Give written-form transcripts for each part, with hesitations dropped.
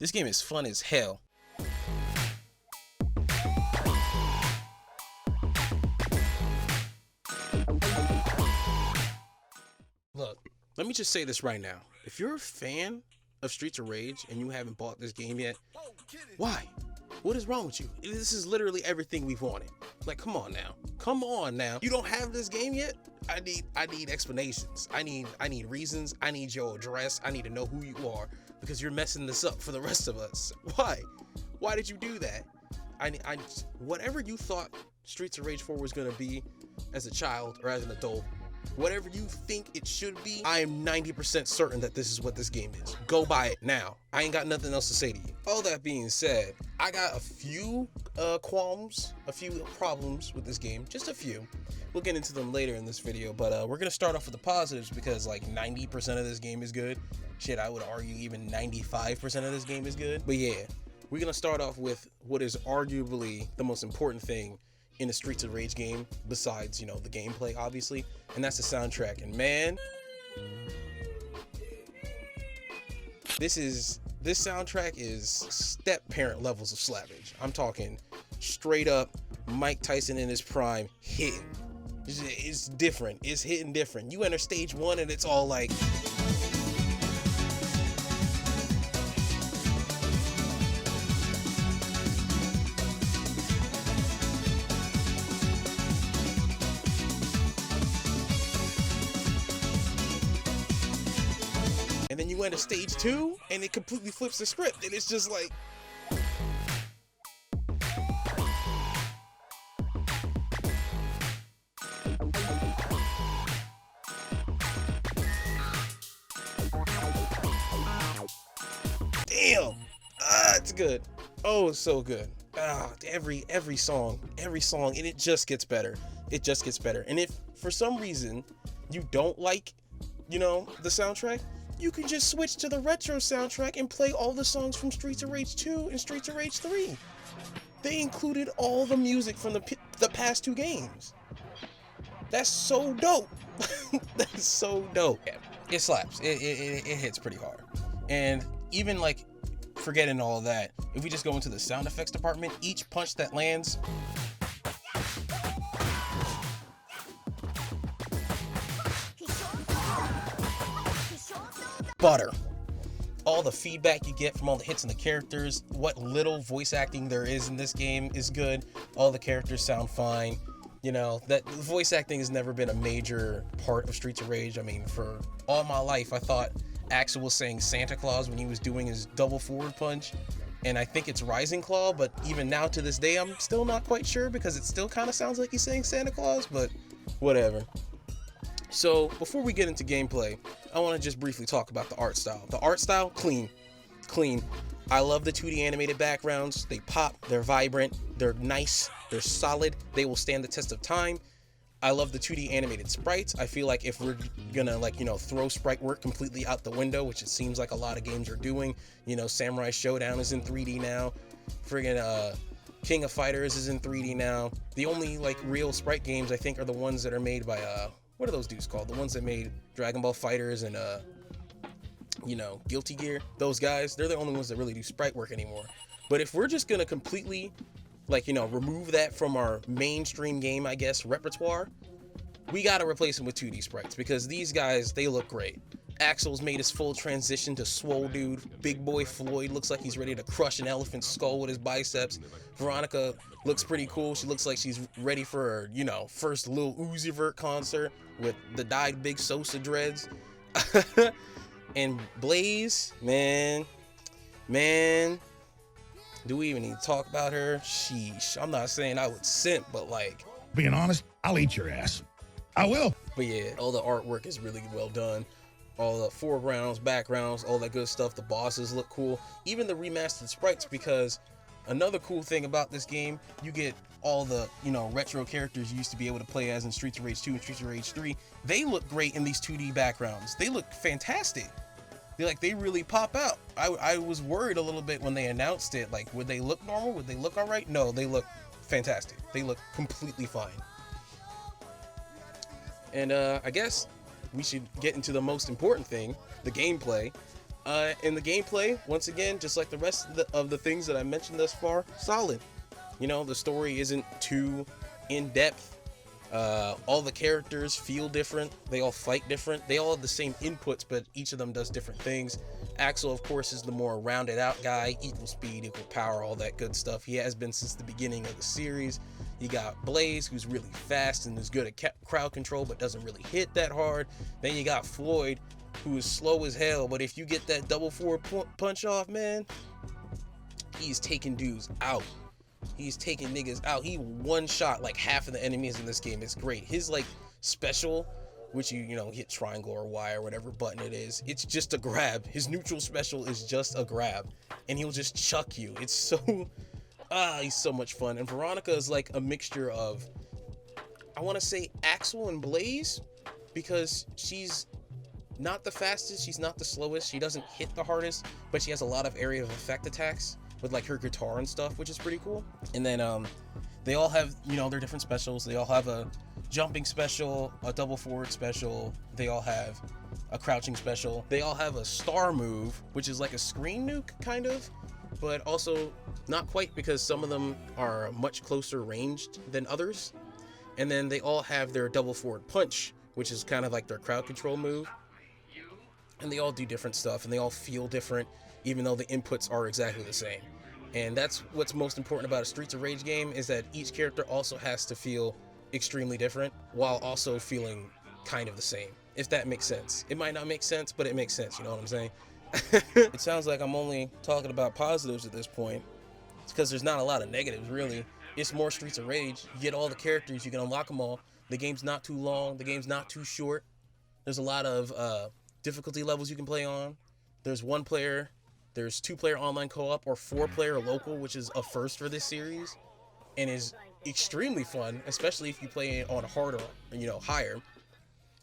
This game is fun as hell. Look, let me just say this right now. If you're a fan of Streets of Rage and you haven't bought this game yet, why? What is wrong with you? This is literally everything we've wanted. Like, come on now. Come on now. You don't have this game yet? I need explanations. I need reasons. I need your address. I need to know who you are because you're messing this up for the rest of us. Why? Why did you do that? Whatever you thought Streets of Rage 4 was gonna be as a child or as an adult, whatever you think it should be, I am 90% certain that this is what this game is. Go buy it now. I ain't got nothing else to say to you. All that being said, I got a few qualms, a few problems with this game, just a few. We'll get into them later in this video, but we're gonna start off with the positives because like 90% of this game is good. Shit, I would argue even 95% of this game is good. But yeah, we're gonna start off with what is arguably the most important thing in the Streets of Rage game, besides, you know, the gameplay, obviously, and that's the soundtrack. And man, this soundtrack is step-parent levels of Slavage. I'm talking straight up Mike Tyson in his prime hitting. It's different. It's hitting different. You enter stage 1 and it's all like... And then you enter stage 2 and it completely flips the script and it's just like... Damn! It's good. Oh, it's so good. Every song, and it just gets better. It just gets better. And if for some reason you don't like, you know, the soundtrack, you can just switch to the retro soundtrack and play all the songs from Streets of Rage 2 and Streets of Rage 3. They included all the music from the past 2 games. That's so dope. That's so dope. Yeah, it slaps. It hits pretty hard. And even like forgetting all that, if we just go into the sound effects department, each punch that lands, butter. All the feedback you get from all the hits and the characters, what little voice acting there is in this game is good. All the characters sound fine. You know, that voice acting has never been a major part of Streets of Rage. I mean, for all my life, I thought Axel was saying Santa Claus when he was doing his double forward punch. And I think it's Rising Claw, but even now to this day, I'm still not quite sure because it still kind of sounds like he's saying Santa Claus, but whatever. So before we get into gameplay, I want to just briefly talk about the art style. The art style, clean. I love the 2D animated backgrounds. They pop, they're vibrant, they're nice, they're solid, they will stand the test of time. I love the 2D animated sprites. I feel like if we're gonna, like, you know, throw sprite work completely out the window, which it seems like a lot of games are doing, you know, Samurai Showdown is in 3D now, friggin' King of Fighters is in 3D now. The only like real sprite games I think are the ones that are made by what are those dudes called? The ones that made Dragon Ball Fighters and you know, Guilty Gear. Those guys, they're the only ones that really do sprite work anymore. But if we're just gonna completely, like, you know, remove that from our mainstream game, I guess, repertoire, we gotta replace them with 2D sprites because these guys, they look great. Axel's made his full transition to swole dude. Big boy Floyd looks like he's ready to crush an elephant's skull with his biceps. Veronica looks pretty cool. She looks like she's ready for her, you know, first Lil Uzi Vert concert with the dyed Big Sosa dreads. And Blaze, man, do we even need to talk about her? Sheesh. I'm not saying I would simp, but like, being honest, I'll eat your ass. I will. But yeah, all the artwork is really well done. All the foregrounds, backgrounds, all that good stuff. The bosses look cool. Even the remastered sprites, because another cool thing about this game, you get all the, you know, retro characters you used to be able to play as in Streets of Rage 2 and Streets of Rage 3. They look great in these 2D backgrounds. They look fantastic. They really pop out. I was worried a little bit when they announced it. Like, would they look normal? Would they look all right? No, they look fantastic. They look completely fine. And I guess we should get into the most important thing, the gameplay. And the gameplay, once again, just like the rest of the things that I mentioned thus far, solid. You know, the story isn't too in-depth. All the characters feel different. They all fight different. They all have the same inputs, but each of them does different things. Axel, of course, is the more rounded out guy. Equal speed, equal power, all that good stuff. He has been since the beginning of the series. You got Blaze, who's really fast and is good at crowd control, but doesn't really hit that hard. Then you got Floyd, who is slow as hell, but if you get that double forward punch off, man, he's taking dudes out. He's taking niggas out. He one shot like half of the enemies in this game. It's great. His like special, which you know hit triangle or Y or whatever button it is, it's just a grab. His neutral special is just a grab, and he'll just chuck you. It's so he's so much fun. And Veronica is like a mixture of, I want to say, Axel and Blaze, because she's not the fastest, she's not the slowest, she doesn't hit the hardest, but she has a lot of area of effect attacks with like her guitar and stuff, which is pretty cool. And then they all have, you know, their different specials. They all have a jumping special, a double forward special, they all have a crouching special, they all have a star move, which is like a screen nuke kind of, but also not quite, because some of them are much closer ranged than others. And then they all have their double forward punch, which is kind of like their crowd control move. And they all do different stuff, and they all feel different, even though the inputs are exactly the same. And that's what's most important about a Streets of Rage game, is that each character also has to feel extremely different while also feeling kind of the same, if that makes sense. It might not make sense, but it makes sense, you know what I'm saying? It sounds like I'm only talking about positives at this point. It's because there's not a lot of negatives, really. It's more Streets of Rage. You get all the characters, you can unlock them all. The game's not too long, the game's not too short. There's a lot of difficulty levels you can play on. There's 1 player, there's 2-player online co-op, or 4-player local, which is a first for this series, and is extremely fun, especially if you play it on hard or, you know, higher.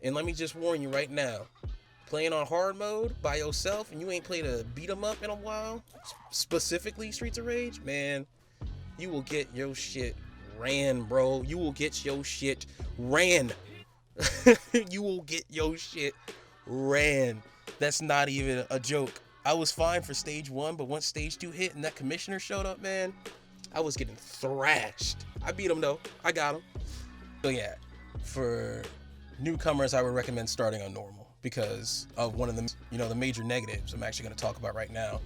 And let me just warn you right now, playing on hard mode by yourself and you ain't played a beat 'em up in a while, specifically Streets of Rage, man, you will get your shit ran, bro. You will get your shit ran. You will get your shit ran. That's not even a joke. I was fine for stage 1, but once stage 2 hit and that commissioner showed up, man, I was getting thrashed. I beat him though. I got him. So yeah, for newcomers, I would recommend starting on normal because of one of the, you know, the major negatives I'm actually going to talk about right now,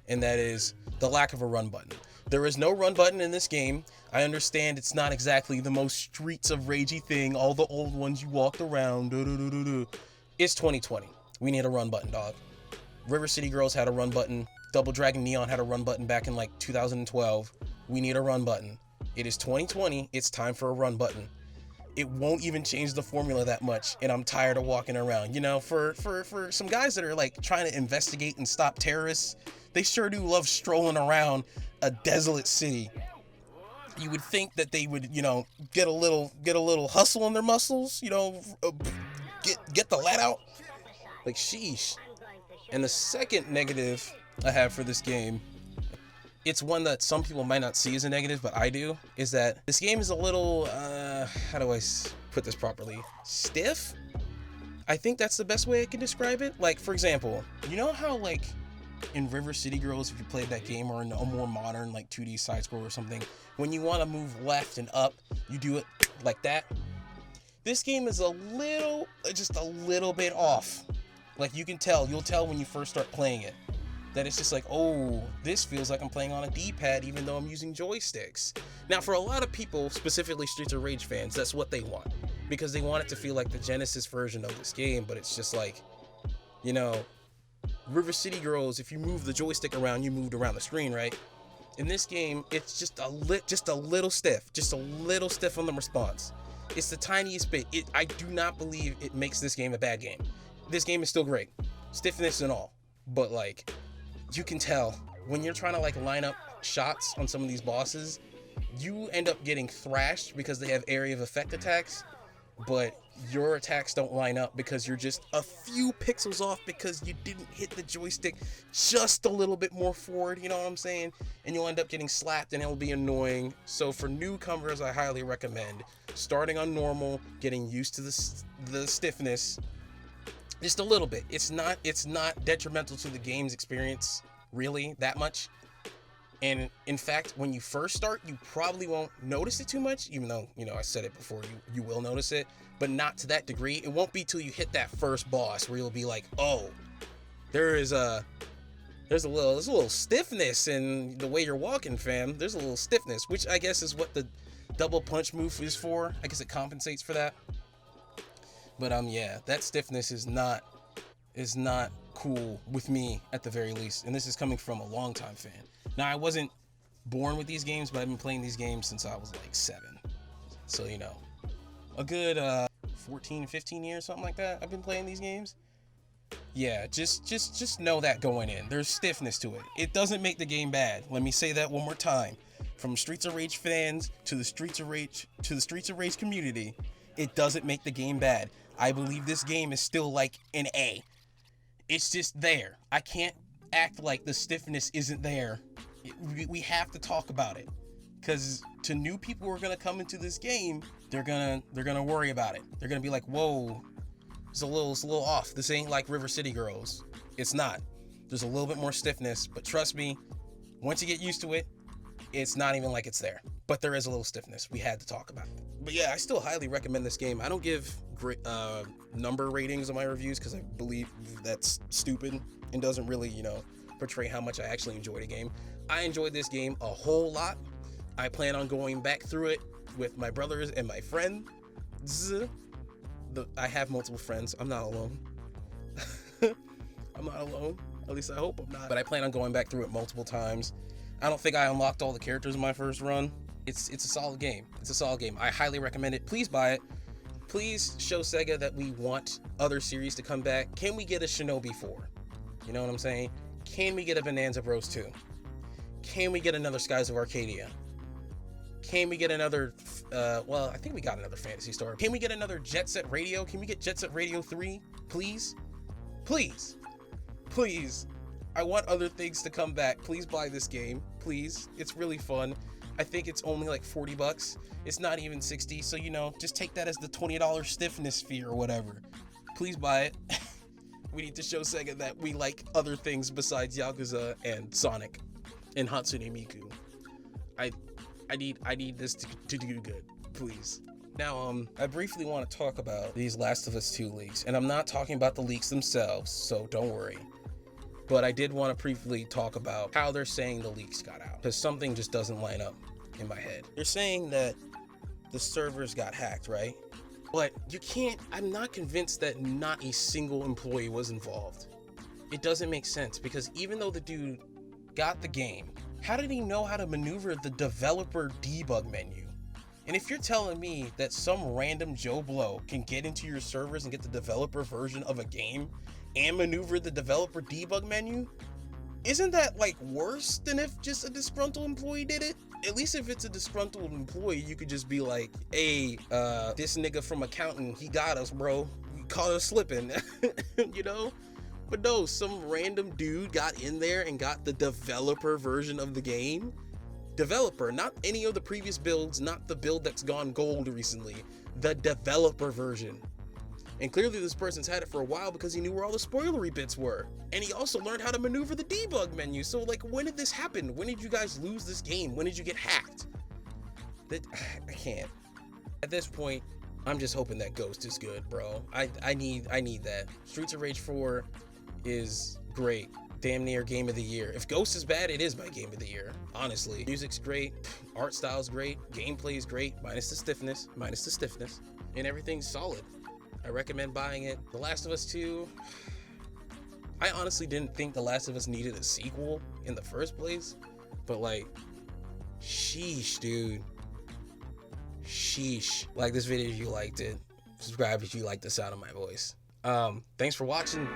and that is the lack of a run button. There is no run button in this game. I understand it's not exactly the most Streets of Ragey thing. All the old ones you walked around. It's 2020. We need a run button, dog. River City Girls had a run button. Double Dragon Neon had a run button back in like 2012. We need a run button. It is 2020. It's time for a run button. It won't even change the formula that much, and I'm tired of walking around. You know, for some guys that are like trying to investigate and stop terrorists, they sure do love strolling around a desolate city. You would think that they would, you know, get a little hustle in their muscles, you know, get the let out. Like, sheesh. And the second negative I have for this game, it's one that some people might not see as a negative, but I do, is that this game is a little, how do I put this properly? Stiff? I think that's the best way I can describe it. Like, for example, you know how, like, in River City Girls, if you played that game, or in a more modern, like, 2D side-scroll or something, when you want to move left and up, you do it like that? This game is just a little bit off. Like, you'll tell when you first start playing it, that it's just like, oh, this feels like I'm playing on a D-pad even though I'm using joysticks. Now, for a lot of people, specifically Streets of Rage fans, that's what they want, because they want it to feel like the Genesis version of this game, but it's just like, you know, River City Girls, if you move the joystick around, you moved around the screen, right? In this game, it's just a little stiff on the response. It's the tiniest bit. I do not believe it makes this game a bad game. This game is still great, stiffness and all, but like, you can tell when you're trying to like line up shots on some of these bosses, you end up getting thrashed because they have area of effect attacks, but your attacks don't line up because you're just a few pixels off because you didn't hit the joystick just a little bit more forward, you know what I'm saying? And you'll end up getting slapped and it'll be annoying. So for newcomers, I highly recommend starting on normal, getting used to the stiffness, Just a little bit. It's not detrimental to the game's experience really that much. And in fact, when you first start, you probably won't notice it too much, even though, you know, I said it before, you will notice it, but not to that degree. It won't be till you hit that first boss where you'll be like, oh, there's a little stiffness in the way you're walking, fam. There's a little stiffness, which I guess is what the double punch move is for. I guess it compensates for that. But yeah, that stiffness is not cool with me at the very least. And this is coming from a longtime fan. Now, I wasn't born with these games, but I've been playing these games since I was like 7. So, you know, a good 14, 15 years, something like that. I've been playing these games. Yeah, just know that going in. There's stiffness to it. It doesn't make the game bad. Let me say that one more time. From Streets of Rage fans to the Streets of Rage community, it doesn't make the game bad. I believe this game is still like an A. It's just there. I can't act like the stiffness isn't there. We have to talk about it, because to new people who are gonna come into this game, they're gonna worry about it. They're gonna be like, whoa, it's a little off. This ain't like River City Girls. It's not. There's a little bit more stiffness, but trust me, once you get used to it, it's not even like it's there. But there is a little stiffness. We had to talk about it. But yeah, I still highly recommend this game. I don't give great number ratings on my reviews because I believe that's stupid and doesn't really, you know, portray how much I actually enjoy the game. I enjoyed this game a whole lot. I plan on going back through it with my brothers and my friends. I have multiple friends. I'm not alone. I'm not alone. At least I hope I'm not. But I plan on going back through it multiple times. I don't think I unlocked all the characters in my first run. It's a solid game. It's a solid game. I highly recommend it. Please buy it. Please show Sega that we want other series to come back. Can we get a Shinobi 4? You know what I'm saying? Can we get a Bonanza Bros 2? Can we get another Skies of Arcadia? Can we get another, well, I think we got another Phantasy Star. Can we get another Jet Set Radio? Can we get Jet Set Radio 3? Please? Please. Please. I want other things to come back. Please buy this game. Please. It's really fun. I think it's only like $40. It's not even 60, so, you know, just take that as the $20 stiffness fee or whatever. Please buy it. We need to show Sega that we like other things besides Yakuza and Sonic and Hatsune Miku. I need this to do good, please. Now, I briefly want to talk about these Last of Us 2 leaks, and I'm not talking about the leaks themselves, so don't worry. But I did want to briefly talk about how they're saying the leaks got out, because something just doesn't line up in my head. They're saying that the servers got hacked, right? But you can't, I'm not convinced that not a single employee was involved. It doesn't make sense, because even though the dude got the game, how did he know how to maneuver the developer debug menu? And if you're telling me that some random Joe Blow can get into your servers and get the developer version of a game and maneuver the developer debug menu, isn't that like worse than if just a disgruntled employee did it? At least if it's a disgruntled employee, you could just be like, hey, this nigga from accounting, he got us, bro. You caught us slipping, you know? But no, some random dude got in there and got the developer version of the game. Developer, not any of the previous builds, not the build that's gone gold recently. The developer version. And clearly this person's had it for a while because he knew where all the spoilery bits were. And he also learned how to maneuver the debug menu. So like, when did this happen? When did you guys lose this game? When did you get hacked? I can't. At this point, I'm just hoping that Ghost is good, bro. I need that. Streets of Rage 4 is great. Damn near game of the year. If Ghost is bad, it is my game of the year, honestly. Music's great, art style's great, gameplay is great, minus the stiffness, and everything's solid. I recommend buying it. The Last of Us 2, I honestly didn't think The Last of Us needed a sequel in the first place, but like, sheesh, dude. Sheesh. Like this video if you liked it. Subscribe if you like the sound of my voice. Thanks for watching.